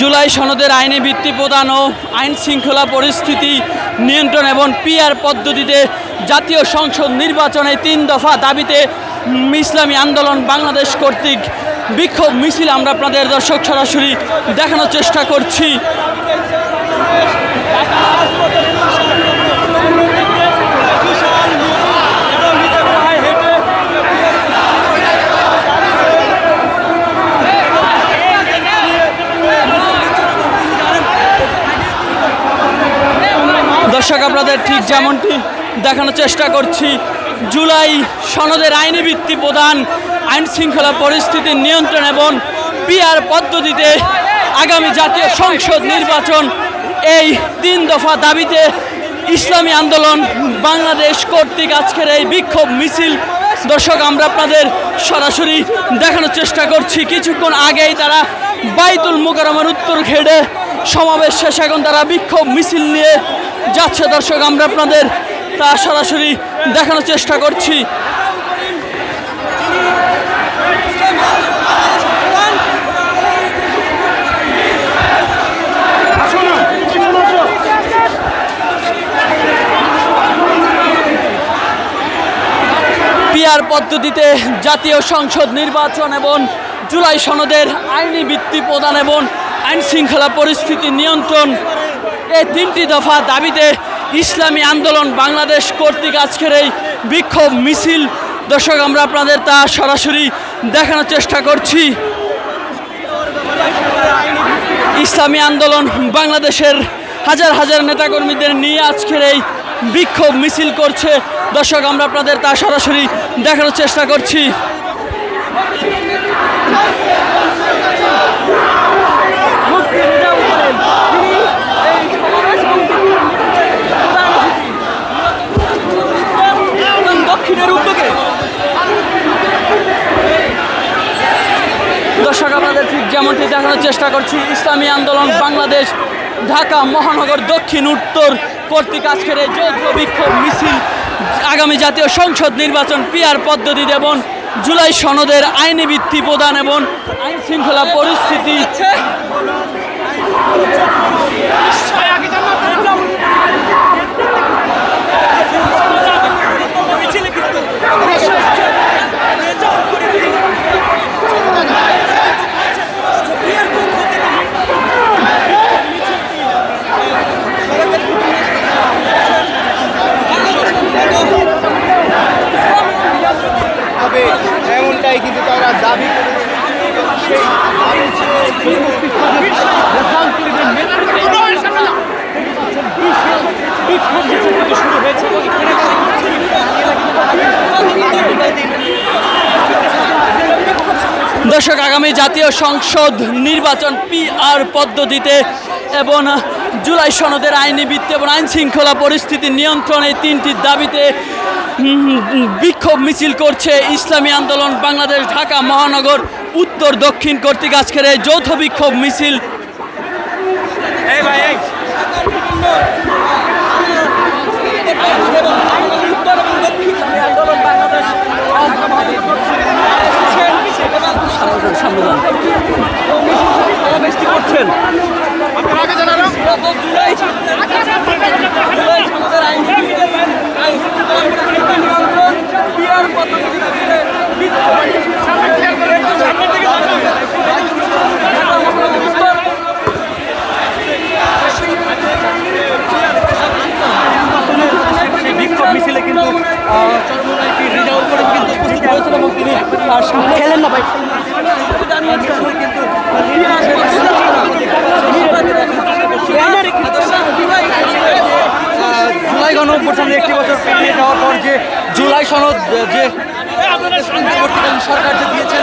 জুলাই সনদের আইনি ভিত্তি প্রদান ও আইন শৃঙ্খলা পরিস্থিতি নিয়ন্ত্রণ এবং পিআর পদ্ধতিতে জাতীয় সংসদ নির্বাচনে 3 দফা দাবিতে ইসলামী আন্দোলন বাংলাদেশ কর্তৃক বিক্ষোভ মিছিল আমরা আপনাদের দর্শক সরাসরি দেখানোর চেষ্টা করছি। দর্শক আপনাদের ঠিক যেমনটি দেখানোর চেষ্টা করছি, জুলাই সনদের আইনি ভিত্তি প্রদান, আইন শৃঙ্খলা পরিস্থিতি নিয়ন্ত্রণ এবং পিআর পদ্ধতিতে আগামী জাতীয় সংসদ নির্বাচন, এই 3 দফা দাবিতে ইসলামী আন্দোলন বাংলাদেশ কর্তৃক আজকের এই বিক্ষোভ মিছিল দর্শক আমরা আপনাদের সরাসরি দেখানোর চেষ্টা করছি। কিছুক্ষণ আগেই তারা বাইতুল মোকাররমের উত্তর ঘেটে সমাবেশ শেষে এখন তারা বিক্ষোভ মিছিল নিয়ে যাচ্ছে। দর্শক আমরা আপনাদের তা সরাসরি দেখানোর চেষ্টা করছি। পিআর পদ্ধতিতে জাতীয় সংসদ নির্বাচন এবং জুলাই সনদের আইনি ভিত্তি প্রদান এবং আইন শৃঙ্খলা পরিস্থিতি নিয়ন্ত্রণ, এই 3টি দফা দাবিতে ইসলামী আন্দোলন বাংলাদেশ কর্তৃক আজকের এই বিক্ষোভ মিছিল দর্শক আমরা আপনাদের তা সরাসরি দেখানোর চেষ্টা করছি। ইসলামী আন্দোলন বাংলাদেশের হাজার হাজার নেতাকর্মীদের নিয়ে আজকের এই বিক্ষোভ মিছিল করছে। দর্শক আমরা আপনাদের তা সরাসরি দেখানোর চেষ্টা করছি। দর্শক আপনাদের ঠিক যেমনটি দেখানোর চেষ্টা করছি, ইসলামী আন্দোলন বাংলাদেশ ঢাকা মহানগর দক্ষিণ উত্তর কর্তৃক আজকের এই যৌথ বিক্ষোভ মিছিল আগামী জাতীয় সংসদ নির্বাচন, পিআর পদ্ধতি এবং জুলাই সনদের আইনি ভিত্তি প্রদান এবং আইন শৃঙ্খলা পরিস্থিতি এমনটাই কিন্তু তারা দাবি দর্শক আগামী জাতীয় সংসদ নির্বাচন পিআর পদ্ধতিতে এবং জুলাই সনদের আইনি ভিত্তি এবং আইন শৃঙ্খলা পরিস্থিতি নিয়ন্ত্রণে 3টি দাবিতে বিক্ষোভ মিছিল করছে ইসলামী আন্দোলন বাংলাদেশ ঢাকা মহানগর উত্তর দক্ষিণ কর্তৃক আজকের এই যৌথ বিক্ষোভ মিছিল। খেলেন না ভাই, জুলাই গণঅভ্যুত্থানের 1টি বছর পেরিয়ে যাওয়ার পর যে জুলাই সনদ যে সরকার যে দিয়েছেন